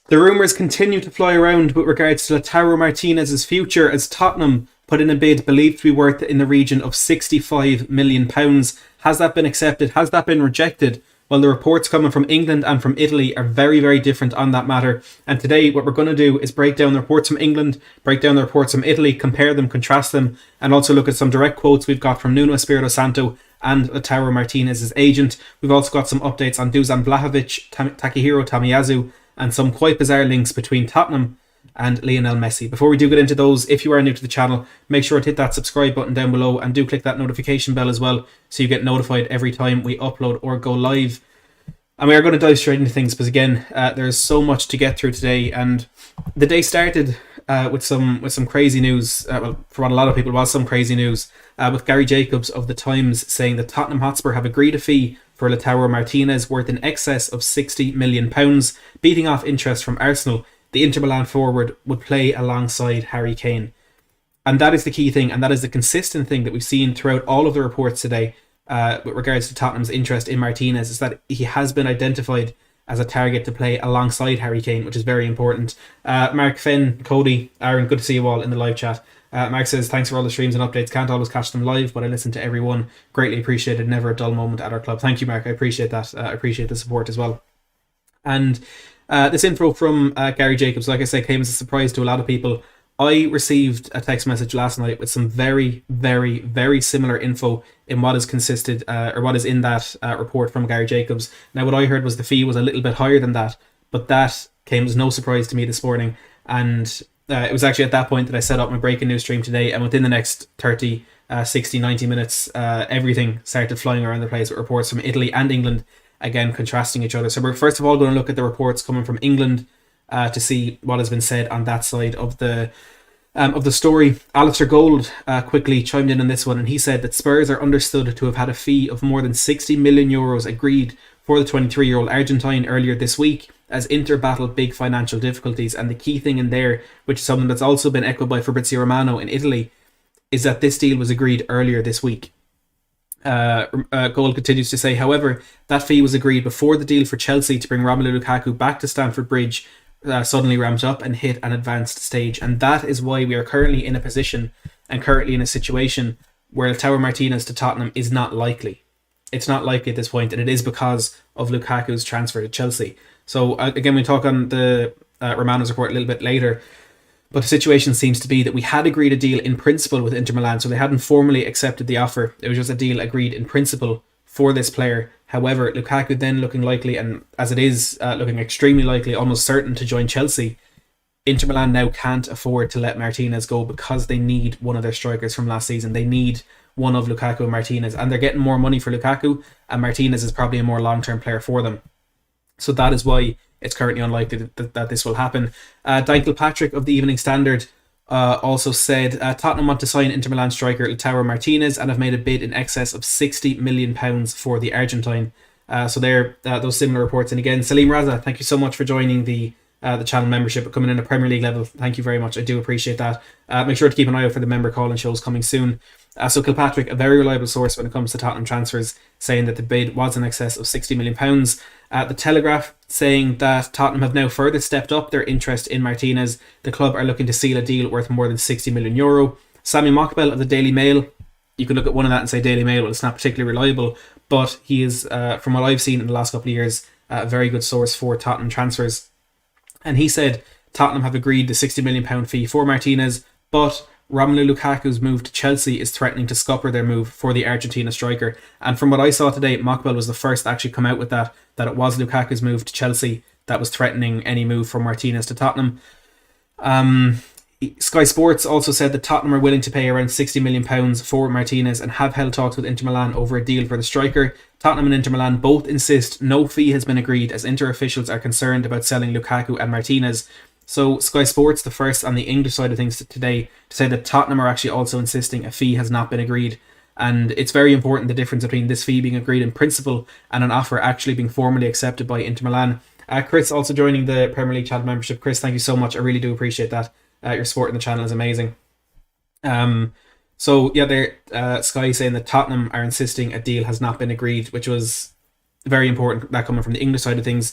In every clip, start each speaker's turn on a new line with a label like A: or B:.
A: The rumours continue to fly around with regards to Lautaro Martinez's future as Tottenham put in a bid believed to be worth in the region of £65 million. Has that been accepted? Has that been rejected? Well, the reports coming from England and from Italy are very, very different on that matter. And today, what we're going to do is break down the reports from England, break down the reports from Italy, compare them, contrast them, and also look at some direct quotes we've got from Nuno Espirito Santo and Lautaro Martinez's agent. We've also got some updates on Dusan Vlahovic, Takehiro Tomiyasu, and some quite bizarre links between Tottenham and Lionel Messi. Before we do get into those, if you are new to the channel, make sure to hit that subscribe button down below and do click that notification bell as well so you get notified every time we upload or go live. And we are going to dive straight into things because again, there's so much to get through today, and the day started with some crazy news. Well, for what a lot of people was some crazy news, with Gary Jacobs of the Times saying that Tottenham Hotspur have agreed a fee for Lautaro Martinez worth in excess of £60 million, beating off interest from Arsenal. The Inter Milan forward would play alongside Harry Kane. And that is the key thing, and that is the consistent thing that we've seen throughout all of the reports today with regards to Tottenham's interest in Martinez, is that he has been identified as a target to play alongside Harry Kane, which is very important. Mark, Finn, Cody, Aaron, good to see you all in the live chat. Mark says, thanks for all the streams and updates. Can't always catch them live, but I listen to everyone. Greatly appreciated. Never a dull moment at our club. Thank you, Mark. I appreciate that. I appreciate the support as well. And this info from Gary Jacobs, like I say, came as a surprise to a lot of people. I received a text message last night with some very, very, very similar info in what is consisted, or what is in that report from Gary Jacobs. Now, what I heard was the fee was a little bit higher than that, but that came as no surprise to me this morning. And it was actually at that point that I set up my breaking news stream today, and within the next 30, 60, 90 minutes, everything started flying around the place with reports from Italy and England, again, contrasting each other. So we're first of all going to look at the reports coming from England to see what has been said on that side of the story. Alistair Gold quickly chimed in on this one, and he said that Spurs are understood to have had a fee of more than €60 million agreed for the 23-year-old Argentine earlier this week, as Inter battled big financial difficulties. And the key thing in there, which is something that's also been echoed by Fabrizio Romano in Italy, is that this deal was agreed earlier this week. Gold continues to say, however, that fee was agreed before the deal for Chelsea to bring Romelu Lukaku back to Stamford Bridge suddenly ramped up and hit an advanced stage. And that is why we are currently in a position and currently in a situation where Lautaro Martinez to Tottenham is not likely. It's not likely at this point, and it is because of Lukaku's transfer to Chelsea. So again, we talk on the Romano's report a little bit later, but the situation seems to be that we had agreed a deal in principle with Inter Milan, so they hadn't formally accepted the offer. It was just a deal agreed in principle for this player. However, Lukaku then looking likely, and as it is looking extremely likely, almost certain to join Chelsea, Inter Milan now can't afford to let Martinez go because they need one of their strikers from last season. They need one of Lukaku and Martinez, and they're getting more money for Lukaku, and Martinez is probably a more long-term player for them. So that is why it's currently unlikely that this will happen. Dan Kilpatrick of the Evening Standard also said, Tottenham want to sign Inter Milan striker Lautaro Martinez and have made a bid in excess of £60 million for the Argentine. So there, those similar reports. And again, Salim Raza, thank you so much for joining the channel membership, coming in at Premier League level. Thank you very much. I do appreciate that. Make sure to keep an eye out for the member call and shows coming soon. So Kilpatrick, a very reliable source when it comes to Tottenham transfers, saying that the bid was in excess of £60 million. The Telegraph saying that Tottenham have now further stepped up their interest in Martinez. The club are looking to seal a deal worth more than €60 million. Sammy Mockbell of the Daily Mail, you could look at one of that and say Daily Mail, well, it's not particularly reliable, but he is, from what I've seen in the last couple of years, a very good source for Tottenham transfers. And he said Tottenham have agreed the £60 million fee for Martinez, but Romelu Lukaku's move to Chelsea is threatening to scupper their move for the Argentina striker. And from what I saw today, Mockbell was the first to actually come out with that it was Lukaku's move to Chelsea that was threatening any move from Martinez to Tottenham. Sky Sports also said that Tottenham are willing to pay around £60 million for Martinez and have held talks with Inter Milan over a deal for the striker. Tottenham and Inter Milan both insist no fee has been agreed, as Inter officials are concerned about selling Lukaku and Martinez. So Sky Sports, the first on the English side of things today, to say that Tottenham are actually also insisting a fee has not been agreed. And it's very important, the difference between this fee being agreed in principle and an offer actually being formally accepted by Inter Milan. Chris also joining the Premier League channel membership. Chris, thank you so much. I really do appreciate that. Your support in the channel is amazing. So yeah, there Sky saying that Tottenham are insisting a deal has not been agreed, which was very important, that coming from the English side of things.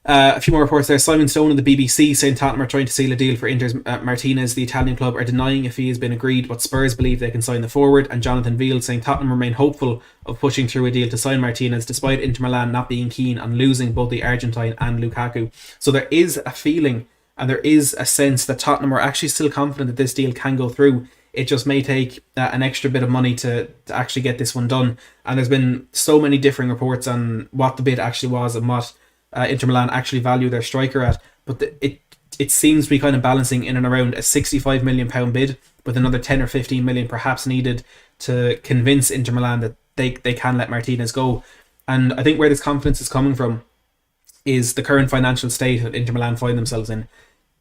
A: A few more reports there. Simon Stone of the BBC saying Tottenham are trying to seal a deal for Inter's Martinez. The Italian club are denying a fee has been agreed, but Spurs believe they can sign the forward. And Jonathan Veal saying Tottenham remain hopeful of pushing through a deal to sign Martinez, despite Inter Milan not being keen on losing both the Argentine and Lukaku. So there is a feeling and there is a sense that Tottenham are actually still confident that this deal can go through. It just may take an extra bit of money to actually get this one done. And there's been so many differing reports on what the bid actually was and what Inter Milan actually value their striker at, but it seems to be kind of balancing in and around a £65 million bid, with another 10 or 15 million perhaps needed to convince Inter Milan that they can let Martinez go. And I think where this confidence is coming from is the current financial state that Inter Milan find themselves in.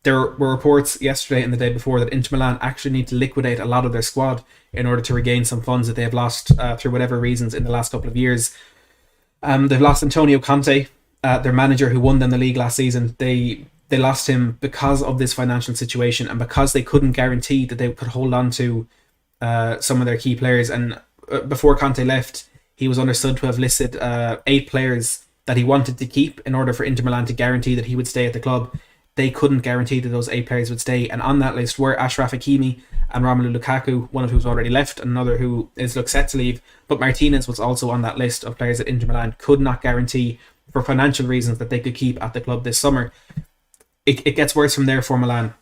A: There were reports yesterday and the day before that Inter Milan actually need to liquidate a lot of their squad in order to regain some funds that they have lost through whatever reasons in the last couple of years. They've lost Antonio Conte, their manager, who won them the league last season. They lost him because of this financial situation and because they couldn't guarantee that they could hold on to some of their key players. And before Conte left, he was understood to have listed 8 players that he wanted to keep in order for Inter Milan to guarantee that he would stay at the club. They couldn't guarantee that those 8 players would stay, and on that list were Achraf Hakimi and Romelu Lukaku, one of who's already left and another who is set to leave. But Martinez was also on that list of players that Inter Milan could not guarantee for financial reasons that they could keep at the club this summer. It gets worse from there for Milan.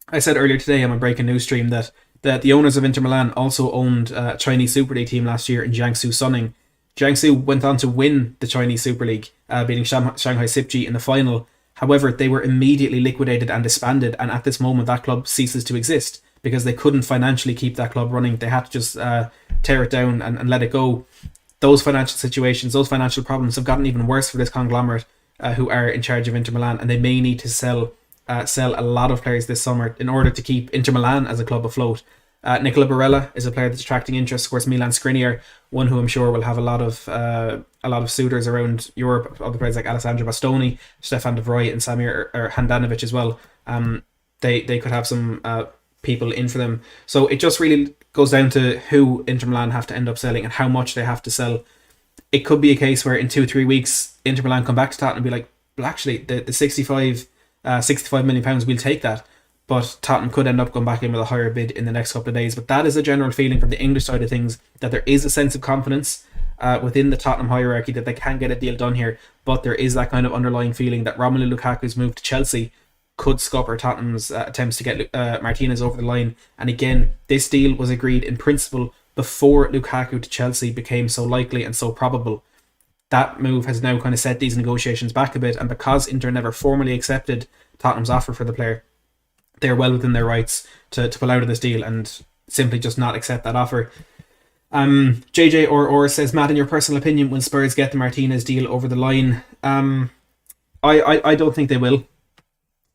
A: I said earlier today on my breaking news stream that the owners of Inter Milan also owned a Chinese Super League team last year in Jiangsu Suning. Jiangsu went on to win the Chinese Super League, beating Shanghai Sipji in the final. However, they were immediately liquidated and disbanded, and at this moment that club ceases to exist because they couldn't financially keep that club running. They had to just tear it down and let it go. Those financial situations, those financial problems have gotten even worse for this conglomerate who are in charge of Inter Milan, and they may need to sell a lot of players this summer in order to keep Inter Milan as a club afloat. Nicola Barella is a player that's attracting interest. Of course, Milan Skriniar, one who I'm sure will have a lot of suitors around Europe. Other players like Alessandro Bastoni, Stefan de Vrij, and Samir Handanovic as well. They could have some people in for them. So it just really goes down to who Inter Milan have to end up selling and how much they have to sell. It could be a case where in 2-3 weeks Inter Milan come back to Tottenham and be like, well, actually the 65 million pounds, we'll take that. But Tottenham could end up going back in with a higher bid in the next couple of days. But that is a general feeling from the English side of things, that there is a sense of confidence within the Tottenham hierarchy that they can get a deal done here. But there is that kind of underlying feeling that Romelu Lukaku's move to Chelsea could scupper Tottenham's attempts to get Martinez over the line. And again, this deal was agreed in principle before Lukaku to Chelsea became so likely and so probable. That move has now kind of set these negotiations back a bit. And because Inter never formally accepted Tottenham's offer for the player, they're well within their rights to pull out of this deal and simply just not accept that offer. JJ or says, Matt, in your personal opinion, will Spurs get the Martinez deal over the line? I don't think they will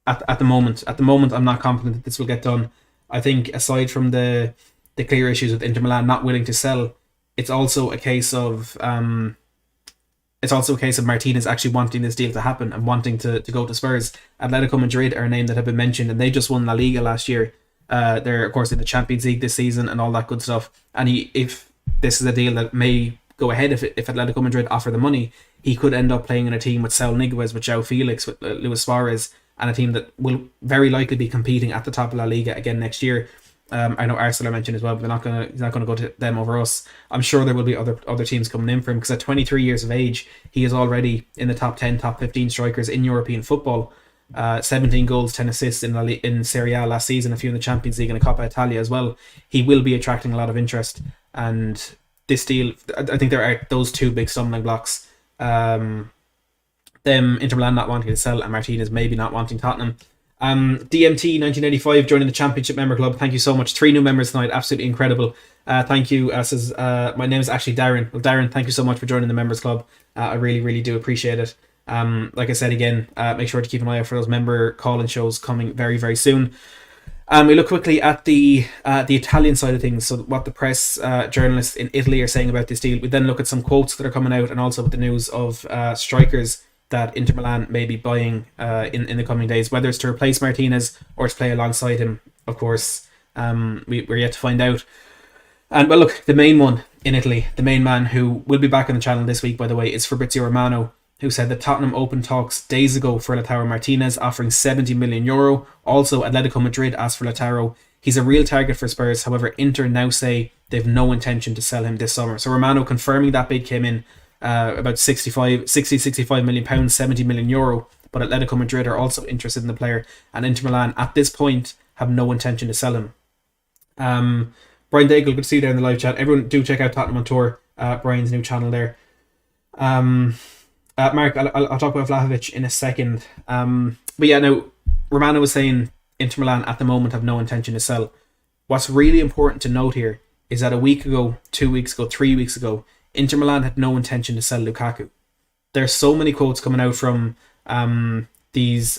A: at the moment. At the moment, I'm not confident that this will get done. I think aside from the clear issues with Inter Milan not willing to sell, it's also a case of Martinez actually wanting this deal to happen and wanting to go to Spurs. Atletico Madrid are a name that have been mentioned, and they just won La Liga last year. They're, of course, in the Champions League this season and all that good stuff. And if this is a deal that may go ahead, if Atletico Madrid offer the money, he could end up playing in a team with Saul Niguez, with João Felix, with Luis Suarez, and a team that will very likely be competing at the top of La Liga again next year. I know Arsenal I mentioned as well, but he's not going to go to them over us. I'm sure there will be other teams coming in for him, because at 23 years of age, he is already in the top 10, top 15 strikers in European football. 17 goals, 10 assists in Serie A last season, a few in the Champions League and a Coppa Italia as well. He will be attracting a lot of interest, and this deal, I think there are those two big stumbling blocks. Them Inter Milan not wanting to sell, and Martinez maybe not wanting Tottenham. DMT 1985 joining the Championship Member Club. Thank you so much. 3 new members tonight. Absolutely incredible. Thank you. Says my name is actually Darren. Well, Darren, thank you so much for joining the Members Club. I really, really do appreciate it. Like I said again, make sure to keep an eye out for those member call-in shows coming very, very soon. We look quickly at the Italian side of things, so what the press journalists in Italy are saying about this deal. We then look at some quotes that are coming out, and also with the news of strikers that Inter Milan may be buying in the coming days, whether it's to replace Martinez or to play alongside him. Of course, we're yet to find out. And well, look, the main one in Italy, the main man who will be back on the channel this week, by the way, is Fabrizio Romano, who said that Tottenham opened talks days ago for Lautaro Martinez, offering €70 million. Also, Atletico Madrid asked for Lautaro. He's a real target for Spurs. However, Inter now say they've no intention to sell him this summer. So Romano confirming that bid came in about 65 million pounds, €70 million. But Atletico Madrid are also interested in the player, and Inter Milan at this point have no intention to sell him. Brian Daigle, good to see you there in the live chat. Everyone do check out Tottenham on Tour, Brian's new channel there. Mark, I'll talk about Vlahovic in a second. But yeah, now Romano was saying Inter Milan at the moment have no intention to sell. What's really important to note here is that a week ago, 2 weeks ago, 3 weeks ago, Inter Milan had no intention to sell Lukaku. There's so many quotes coming out from these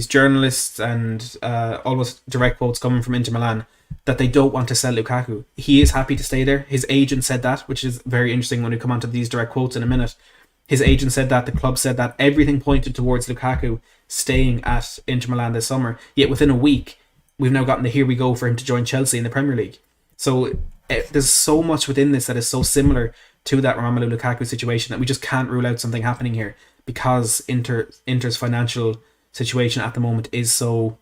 A: journalists and almost direct quotes coming from Inter Milan that they don't want to sell Lukaku. He is happy to stay there. His agent said that, which is very interesting when we come on to these direct quotes in a minute. His agent said that, the club said that, everything pointed towards Lukaku staying at Inter Milan this summer. Yet within a week, we've now gotten the here we go for him to join Chelsea in the Premier League. So there's so much within this that is so similar to that Romelu Lukaku situation that we just can't rule out something happening here, because Inter's financial situation at the moment is so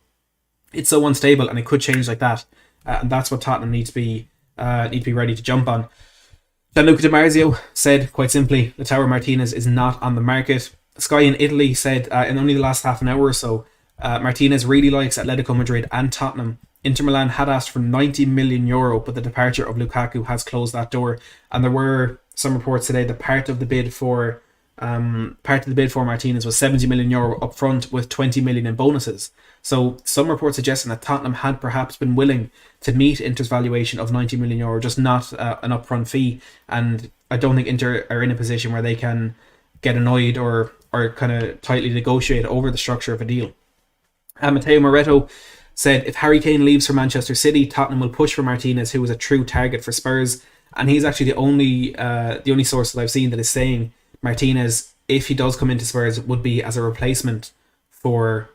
A: unstable, and it could change like that. And that's what Tottenham need to be ready to jump on. Gianluca Di Marzio said, quite simply, Lautaro Martinez is not on the market. Sky in Italy said, in only the last half an hour or so, Martinez really likes Atletico Madrid and Tottenham. Inter Milan had asked for €90 million, but the departure of Lukaku has closed that door. And there were some reports today that part of the bid for Martinez was €70 million up front with 20 million in bonuses. So some reports suggesting that Tottenham had perhaps been willing to meet Inter's valuation of €90 million, just not an upfront fee. And I don't think Inter are in a position where they can get annoyed or kind of tightly negotiate over the structure of a deal. Matteo Moretto said, if Harry Kane leaves for Manchester City, Tottenham will push for Martinez, who is a true target for Spurs. And he's actually the only source that I've seen that is saying Martinez, if he does come into Spurs, would be as a replacement for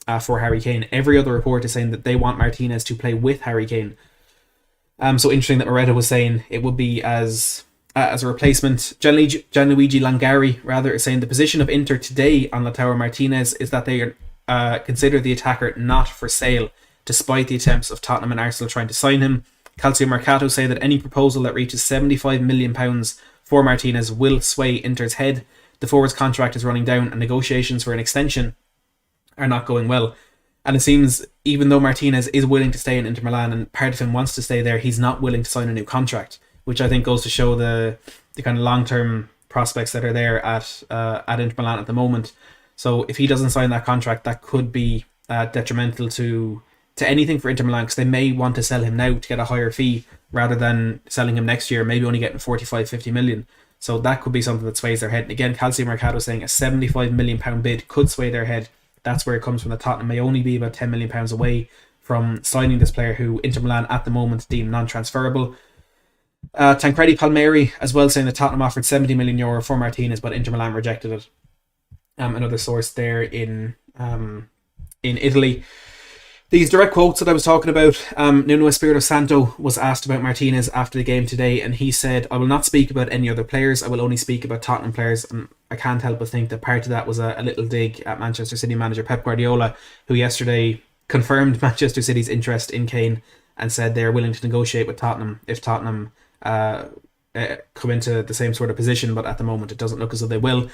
A: Harry Kane. Every other report is saying that they want Martinez to play with Harry Kane. So interesting that Moretta was saying it would be as a replacement. Gianluigi Langari rather is saying the position of Inter today on Lautaro Martinez is that they consider the attacker not for sale, despite the attempts of Tottenham and Arsenal trying to sign him. Calcio Mercato say that any proposal that reaches £75 million for Martinez will sway Inter's head. The forward's contract is running down and negotiations for an extension are not going well. And it seems even though Martinez is willing to stay in Inter Milan and part of him wants to stay there, he's not willing to sign a new contract, which I think goes to show the kind of long-term prospects that are there at Inter Milan at the moment. So if he doesn't sign that contract, that could be detrimental to anything for Inter Milan, because they may want to sell him now to get a higher fee rather than selling him next year, maybe only getting 45-50 million. So that could be something that sways their head. And again, Calcio Mercato saying a £75 million bid could sway their head. That's where it comes from. The Tottenham may only be about £10 million away from signing this player, who Inter Milan at the moment deem non-transferable. Tancredi Palmieri as well saying that Tottenham offered €70 million for Martinez, but Inter Milan rejected it. Another source there in Italy. These direct quotes that I was talking about, Nuno Espirito Santo was asked about Martinez after the game today, and he said, I will not speak about any other players, I will only speak about Tottenham players. And I can't help but think that part of that was a little dig at Manchester City manager Pep Guardiola, who yesterday confirmed Manchester City's interest in Kane and said they're willing to negotiate with Tottenham if Tottenham come into the same sort of position, but at the moment it doesn't look as though they will.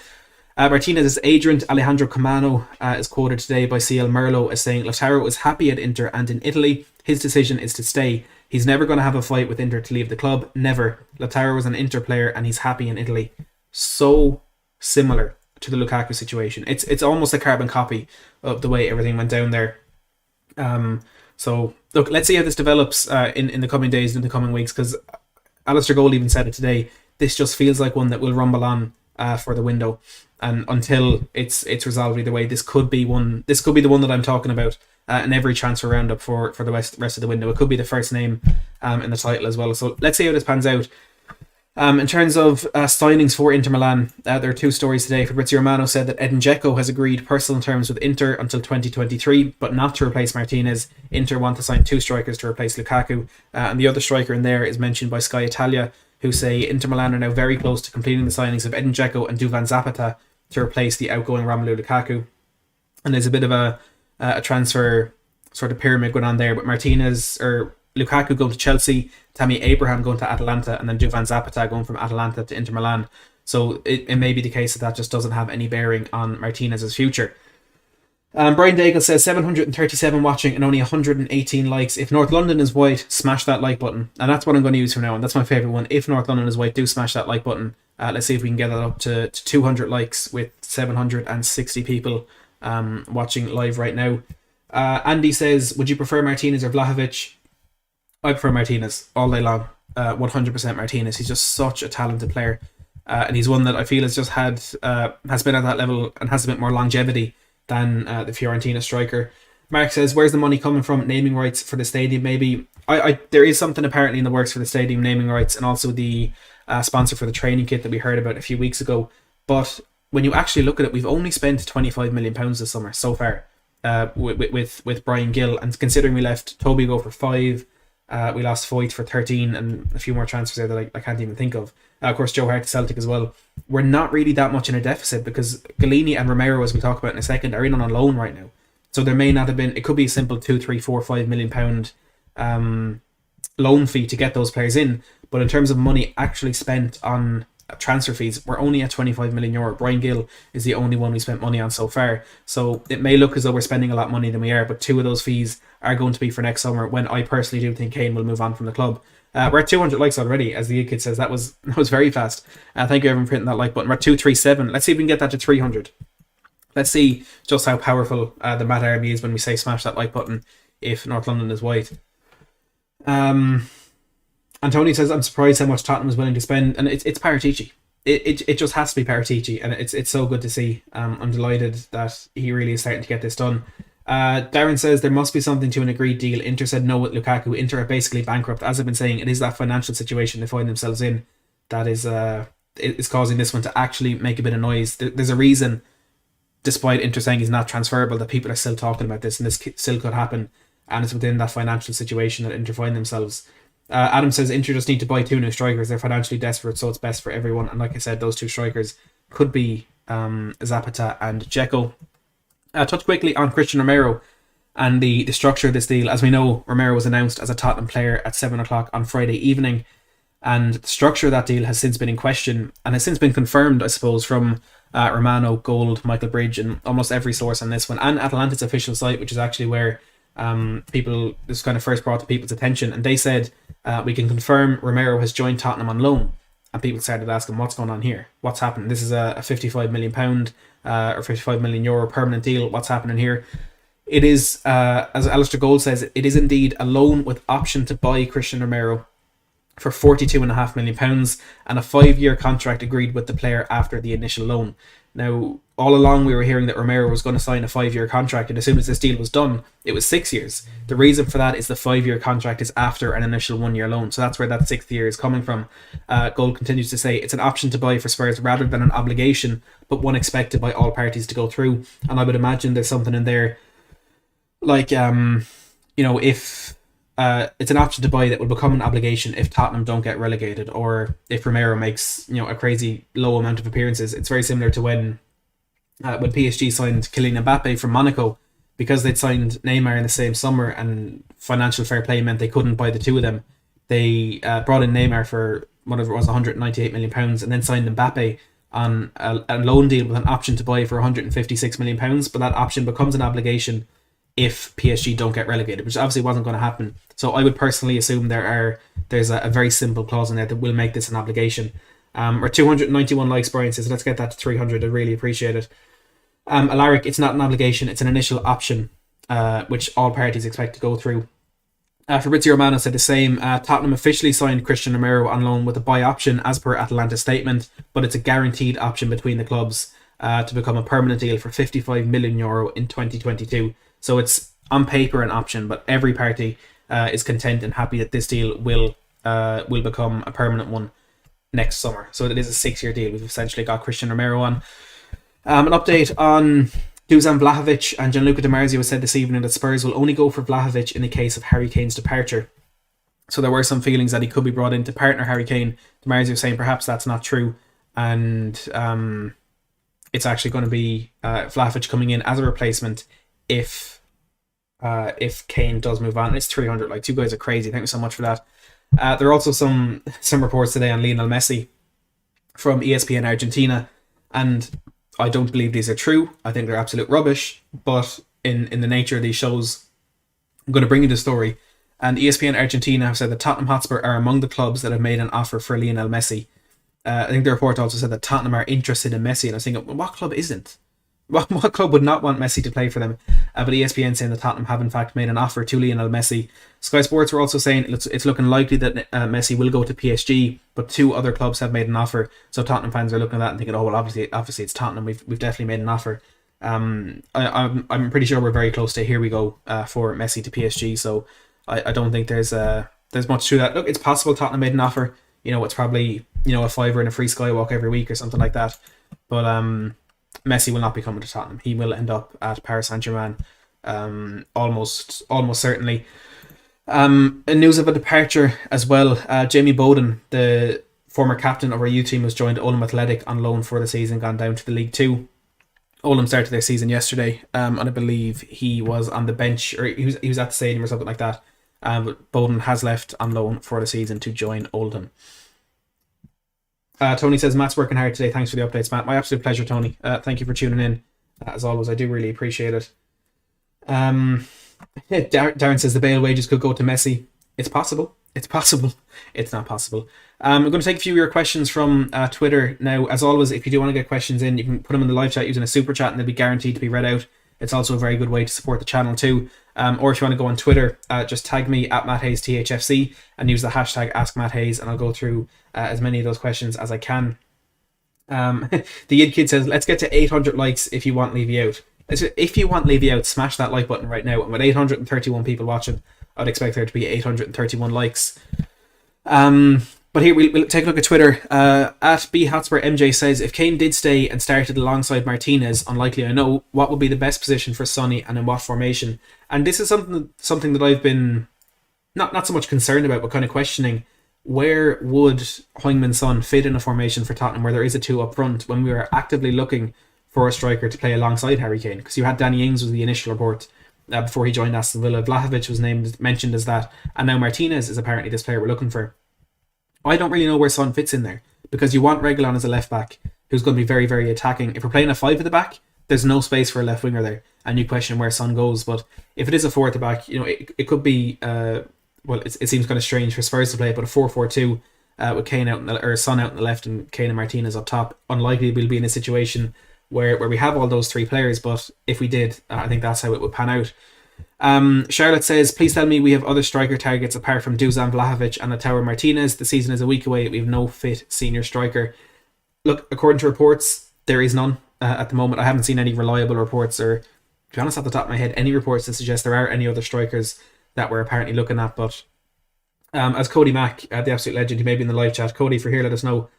A: Martinez's agent Alejandro Camano is quoted today by CL Merlo as saying Lautaro is happy at Inter and in Italy. His decision is to stay. He's never going to have a fight with Inter to leave the club. Never. Lautaro was an Inter player and he's happy in Italy. So similar to the Lukaku situation. It's almost a carbon copy of the way everything went down there. So look, let's see how this develops in the coming days, in the coming weeks, because Alistair Gold even said it today. This just feels like one that will rumble on for the window. And until it's resolved either way, this could be the one that I'm talking about in every transfer roundup for the rest of the window. It could be the first name in the title as well. So let's see how this pans out. In terms of signings for Inter Milan, there are two stories today. Fabrizio Romano said that Edin Dzeko has agreed personal terms with Inter until 2023, but not to replace Martinez. Inter want to sign two strikers to replace Lukaku, and the other striker in there is mentioned by Sky Italia, who say Inter Milan are now very close to completing the signings of Edin Dzeko and Duvan Zapata. to replace the outgoing Romelu Lukaku. And there's a bit of a transfer sort of pyramid going on there, but Martinez or Lukaku going to Chelsea, Tammy Abraham going to Atalanta, and then Duvan Zapata going from Atalanta to Inter Milan. So it may be the case that just doesn't have any bearing on Martinez's future. Brian Daigle says 737 watching and only 118 likes. If North London is white, smash that like button. And that's what I'm going to use from now on. That's my favourite one. If North London is white, do smash that like button. Let's see if we can get that up to 200 likes with 760 people watching live right now. Andy says, would you prefer Martinez or Vlahovic? I prefer Martinez all day long. 100% Martinez. He's just such a talented player. And he's one that I feel has just has been at that level and has a bit more longevity than the Fiorentina striker. Mark says, where's the money coming from? Naming rights for the stadium, maybe. There is something apparently in the works for the stadium naming rights, and also the sponsor for the training kit that we heard about a few weeks ago. But when you actually look at it, we've only spent £25 million this summer so far with Brian Gill. And considering we let Toby go for 5, we lost Foyt for 13, and a few more transfers there that I can't even think of. Of course, Joe Hart to Celtic as well. We're not really that much in a deficit because Galini and Romero, as we talk about in a second, are in on a loan right now. So there may not have been, it could be a simple 2, 3, 4, 5 million pound loan fee to get those players in. But in terms of money actually spent on transfer fees, we're only at €25 million. Brian Gill is the only one we spent money on so far. So it may look as though we're spending a lot of money than we are, but 2 of those fees are going to be for next summer, when I personally do think Kane will move on from the club. We're at 200 likes already, as the kid says. That was very fast. Thank you everyone for hitting that like button. We're at 237. Let's see if we can get that to 300. Let's see just how powerful the Matt Arby is when we say smash that like button if North London is white. Antonio says, I'm surprised how much Tottenham is willing to spend. And it's Paratici. It just has to be Paratici. And it's so good to see. I'm delighted that he really is starting to get this done. Darren says there must be something to an agreed deal. Inter said no with Lukaku. Inter are basically bankrupt. As I've been saying, it is that financial situation they find themselves in that is causing this one to actually make a bit of noise. There's a reason, despite Inter saying he's not transferable, that people are still talking about this, and this still could happen, and it's within that financial situation that Inter find themselves. Adam says Inter just need to buy 2 new strikers. They're financially desperate, so it's best for everyone. And like I said, those 2 strikers could be Zapata and Dzeko. Touch quickly on Cristian Romero and the structure of this deal. As we know, Romero was announced as a Tottenham player at 7 o'clock on Friday evening, and the structure of that deal has since been in question and has since been confirmed, I suppose, from Romano, Gold, Michael Bridge, and almost every source on this one, and Atalanta's official site, which is actually where this kind of first brought to people's attention. And they said, we can confirm Romero has joined Tottenham on loan. And people started asking, what's going on here? What's happening? This is a £55 million or €55 million permanent deal. What's happening here? It is, as Alistair Gold says, it is indeed a loan with option to buy Cristian Romero for £42.5 million and a 5-year contract agreed with the player after the initial loan. Now, all along we were hearing that Romero was going to sign a 5-year contract, and as soon as this deal was done, it was 6 years. The reason for that is the 5-year contract is after an initial 1-year loan, so that's where that 6th year is coming from. Gold continues to say it's an option to buy for Spurs rather than an obligation, but one expected by all parties to go through. And I would imagine there's something in there like, if it's an option to buy that will become an obligation if Tottenham don't get relegated, or if Romero makes a crazy low amount of appearances. It's very similar to when PSG signed Kylian Mbappe from Monaco, because they'd signed Neymar in the same summer and financial fair play meant they couldn't buy the 2 of them. They brought in Neymar for whatever it was, £198 million, and then signed Mbappe on a loan deal with an option to buy for £156 million, but that option becomes an obligation if PSG don't get relegated, which obviously wasn't going to happen. So I would personally assume there's a very simple clause in there that will make this an obligation. We're 291 likes, Brian says, let's get that to 300. I'd really appreciate it. Alaric, it's not an obligation, it's an initial option, which all parties expect to go through. Fabrizio Romano said the same. Tottenham officially signed Cristian Romero on loan with a buy option as per Atalanta's statement, but it's a guaranteed option between the clubs to become a permanent deal for €55 million in 2022. So it's on paper an option, but every party is content and happy that this deal will become a permanent one next summer. So it is a 6-year deal. We've essentially got Cristian Romero on. An update on Dusan Vlahovic and Gianluca Di Marzio said this evening that Spurs will only go for Vlahovic in the case of Harry Kane's departure. So there were some feelings that he could be brought in to partner Harry Kane. Di Marzio saying perhaps that's not true, and it's actually going to be Vlahovic coming in as a replacement if Kane does move on. It's 300. Like, two guys are crazy. Thank you so much for that. There are also some reports today on Lionel Messi from ESPN Argentina, and I don't believe these are true. I think they're absolute rubbish, but in the nature of these shows, I'm going to bring you the story. And ESPN Argentina have said that Tottenham Hotspur are among the clubs that have made an offer for Lionel Messi. I think the report also said that Tottenham are interested in Messi, and I was thinking, well, what club isn't? What club would not want Messi to play for them? But ESPN saying that Tottenham have in fact made an offer to Lionel Messi. Sky Sports were also saying it's looking likely that Messi will go to PSG, but 2 other clubs have made an offer. So Tottenham fans are looking at that and thinking, oh well, obviously it's Tottenham. We've definitely made an offer. I'm pretty sure we're very close to here we go for Messi to PSG. So I don't think there's much to that. Look, it's possible Tottenham made an offer. It's probably a $5 and a free skywalk every week or something like that. But Messi will not be coming to Tottenham. He will end up at Paris Saint-Germain, almost certainly. News of a departure as well. Jamie Bowden, the former captain of our youth team, has joined Oldham Athletic on loan for the season, gone down to the League Two. Oldham started their season yesterday, and I believe he was on the bench, or he was at the stadium or something like that. But Bowden has left on loan for the season to join Oldham. Tony says, Matt's working hard today. Thanks for the updates, Matt. My absolute pleasure, Tony. Thank you for tuning in. As always, I do really appreciate it. Darren says the Bale wages could go to Messi. It's possible. It's possible. It's not possible. I'm going to take a few of your questions from Twitter now. As always, if you do want to get questions in, you can put them in the live chat using a super chat and they'll be guaranteed to be read out. It's also a very good way to support the channel too. Or if you want to go on Twitter, just tag me at MattHayesTHFC and use the hashtag AskMattHayes, and I'll go through as many of those questions as I can. The Yid Kid says, let's get to 800 likes if you want Levy out. If you want Levy out, smash that like button right now. And with 831 people watching, I'd expect there to be 831 likes. But here we'll take a look at Twitter. At B Hotspur MJ says, if Kane did stay and started alongside Martinez, unlikely I know, what would be the best position for Sonny and in what formation? And this is something that I've been not so much concerned about, but kind of questioning. Where would Heung-min Son fit in a formation for Tottenham where there is a 2 up front when we were actively looking for a striker to play alongside Harry Kane? Because you had Danny Ings was the initial report before he joined Aston Villa. Vlahovic was mentioned as that, and now Martinez is apparently this player we're looking for. I don't really know where Son fits in there, because you want Reguilon as a left back who's going to be very, very attacking. If we're playing a 5 at the back, there's no space for a left winger there, and you question where Son goes. But if it is a 4 at the back, it could be it seems kind of strange for Spurs to play, but a 4-4-2 with Kane out or Son out on the left and Kane and Martinez up top. Unlikely we'll be in a situation where we have all those 3 players, but if we did, I think that's how it would pan out. Charlotte says, please tell me we have other striker targets apart from Dusan Vlahovic and Lautaro Martinez. The season is a week away. We have no fit senior striker. Look, according to reports, there is none at the moment. I haven't seen any reliable reports, or to be honest, off the top of my head, any reports that suggest there are any other strikers that we're apparently looking at. But as Cody Mack, the absolute legend, who may be in the live chat, Cody, for here, let us know.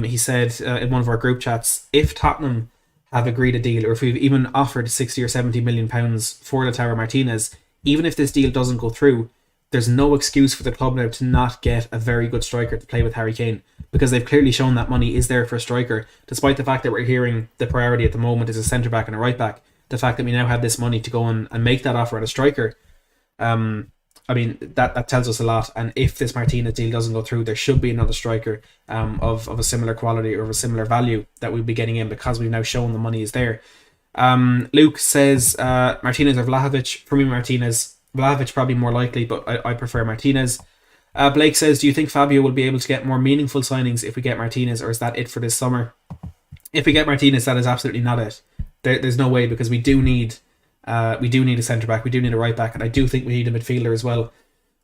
A: He said in one of our group chats, if Tottenham have agreed a deal, or if we've even offered 60 or 70 million pounds for Lautaro Martinez, even if this deal doesn't go through, there's no excuse for the club now to not get a very good striker to play with Harry Kane, because they've clearly shown that money is there for a striker, despite the fact that we're hearing the priority at the moment is a centre back and a right back. The fact that we now have this money to go and make that offer at a striker, I mean, that tells us a lot. And if this Martinez deal doesn't go through, there should be another striker of a similar quality or of a similar value that we'll be getting in, because we've now shown the money is there. Luke says Martinez or Vlahovic. For me, Martinez. Vlahovic probably more likely, but I prefer Martinez. Blake says, do you think Fabio will be able to get more meaningful signings if we get Martinez, or is that it for this summer? If we get Martinez, that is absolutely not it. There's no way, because we do need a centre back, we do need a right back, and I do think we need a midfielder as well.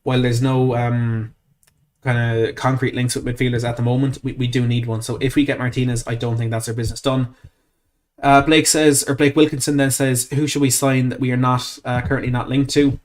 A: While there's no kind of concrete links with midfielders at the moment, we do need one. So if we get Martinez, I don't think that's our business done. Blake Wilkinson then says, who should we sign that we are not currently not linked to?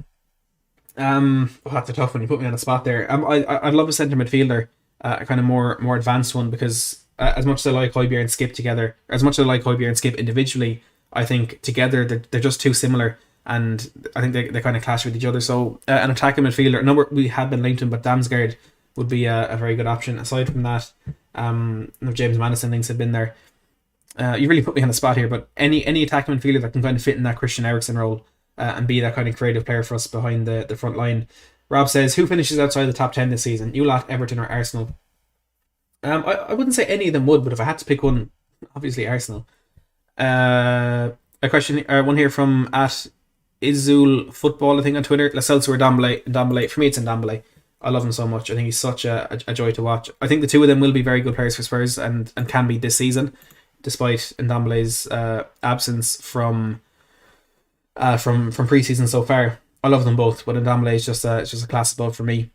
A: That's a tough one. You put me on the spot there. I'd love a centre midfielder, a kind of more advanced one, because as much as I like Højbjerg and Skip together, or as much as I like Højbjerg and Skip individually, I think together they're just too similar, and I think they kind of clash with each other. So an attacking midfielder, a number we have been linked to, but Damsgaard would be a very good option. Aside from that, James Madison links have been there. You really put me on the spot here, but any attacking midfielder that can kind of fit in that Christian Eriksen role and be that kind of creative player for us behind the front line. Rob says, who finishes outside the top 10 this season? You lot, Everton or Arsenal? I wouldn't say any of them would, but if I had to pick one, obviously Arsenal. A question, one here from at Izul Football, I think on Twitter. Lascelles or Ndombele. For me, it's Ndombele. I love him so much. I think he's such a joy to watch. I think the two of them will be very good players for Spurs and can be this season, despite Ndombele's absence from pre-season so far. I love them both, but Ndombele is just a class above for me.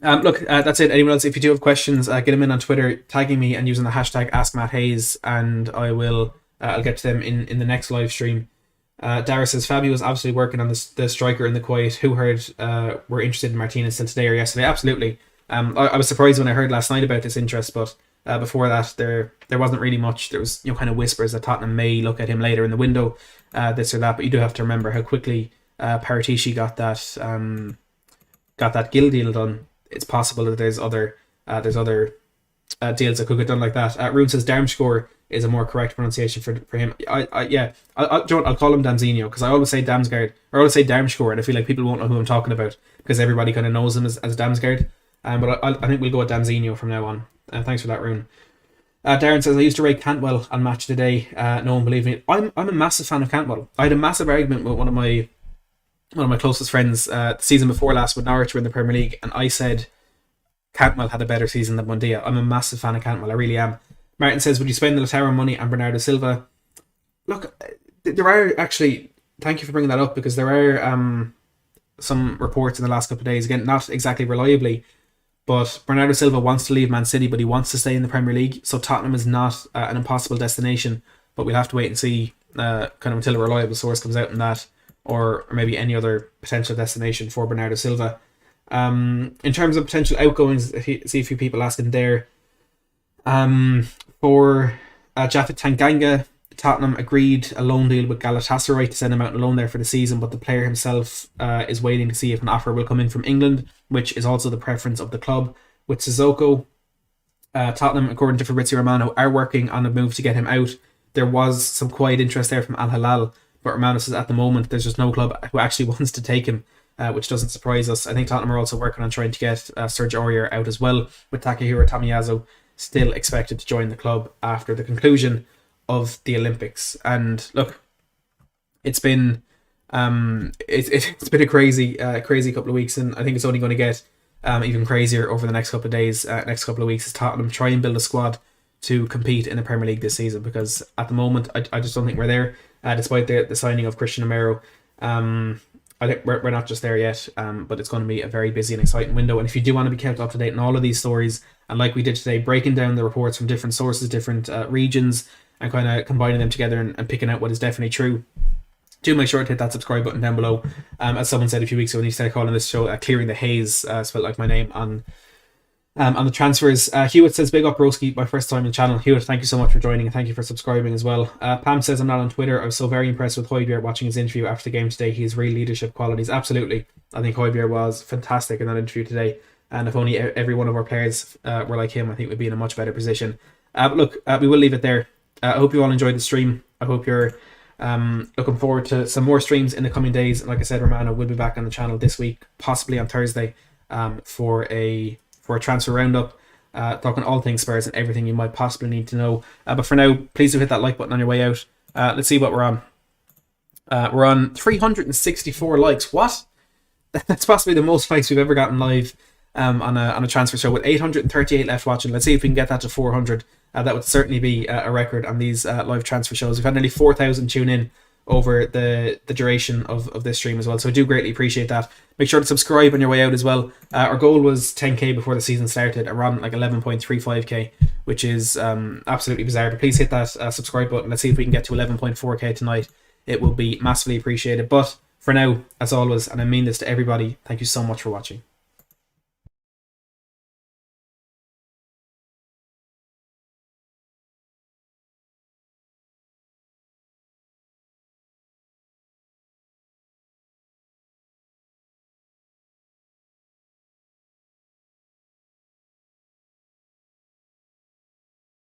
A: Look, that's it. Anyone else, if you do have questions, get them in on Twitter, tagging me and using the hashtag AskMattHayes, and I will I'll get to them in the next live stream. Dara says, Fabio was absolutely working on the striker in the quiet. Who heard were interested in Martinez till today or yesterday? Absolutely. I was surprised when I heard last night about this interest, but before that there wasn't really much. There was kind of whispers that Tottenham may look at him later in the window, this or that. But you do have to remember how quickly Paratici got that Gill deal done. It's possible that there's other deals that could get done like that. Rune says Darmscore is a more correct pronunciation for him. I'll call him Damzinho, because I always say Damsgaard, or I always say Darmscore, and I feel like people won't know who I'm talking about because everybody kind of knows him as Damsgaard. But I think we'll go with Damzinho from now on. Thanks for that, Rune. Darren says, I used to rate Cantwell on Match Today. No one believed me. I'm a massive fan of Cantwell. I had a massive argument with one of my closest friends the season before last when Norwich were in the Premier League, and I said Cantwell had a better season than Buendia. I'm a massive fan of Cantwell, I really am. Martin says, would you spend the Lautaro money on Bernardo Silva? Look, there are actually, thank you for bringing that up, because there are some reports in the last couple of days, again, not exactly reliably, but Bernardo Silva wants to leave Man City, but he wants to stay in the Premier League, so Tottenham is not an impossible destination, but we'll have to wait and see kind of until a reliable source comes out on that, or maybe any other potential destination for Bernardo Silva. In terms of potential outgoings, if you see a few people asking there, for Japhet Tanganga, Tottenham agreed a loan deal with Galatasaray to send him out on loan there for the season, but the player himself is waiting to see if an offer will come in from England, which is also the preference of the club. With Sissoko, Tottenham, according to Fabrizio Romano, are working on a move to get him out. There was some quiet interest there from Al Hilal, but Romano says at the moment there's just no club who actually wants to take him, which doesn't surprise us. I think Tottenham are also working on trying to get Serge Aurier out as well, with Takahiro Tomiyasu still expected to join the club after the conclusion of the Olympics. And look, it's been it's been a crazy couple of weeks, and I think it's only going to get even crazier over the next couple of days, next couple of weeks, as Tottenham try and build a squad to compete in the Premier League this season, because at the moment I just don't think we're there, despite the signing of Cristian Romero. I think we're not just there yet, but it's going to be a very busy and exciting window. And if you do want to be kept up to date on all of these stories, and like we did today, breaking down the reports from different sources, different regions, and kind of combining them together and picking out what is definitely true, do make sure to hit that subscribe button down below. As someone said a few weeks ago when he started calling this show Clearing the Haze, spelled like my name, on the transfers. Hewitt says, big up Broski, my first time on the channel. Hewitt, thank you so much for joining, and thank you for subscribing as well. Pam says, I'm not on Twitter. I was so very impressed with Højbjerg watching his interview after the game today. He has real leadership qualities. Absolutely. I think Højbjerg was fantastic in that interview today, and if only every one of our players were like him, I think we'd be in a much better position. But look, we will leave it there. I hope you all enjoyed the stream. I hope you're looking forward to some more streams in the coming days. And like I said, Romano will be back on the channel this week, possibly on Thursday, for a transfer roundup, talking all things Spurs and everything you might possibly need to know. But for now, please do hit that like button on your way out. Let's see what we're on. We're on 364 likes. What? That's possibly the most likes we've ever gotten live on a transfer show, with 838 left watching. Let's see if we can get that to 400. That would certainly be a record on these live transfer shows. We've had nearly 4,000 tune in over the duration of this stream as well, so I do greatly appreciate that. Make sure to subscribe on your way out as well. Our goal was 10k before the season started, around like 11.35k, which is absolutely bizarre, but please hit that subscribe button. Let's see if we can get to 11.4k tonight. It will be massively appreciated. But for now, as always, and I mean this to everybody, thank you so much for watching.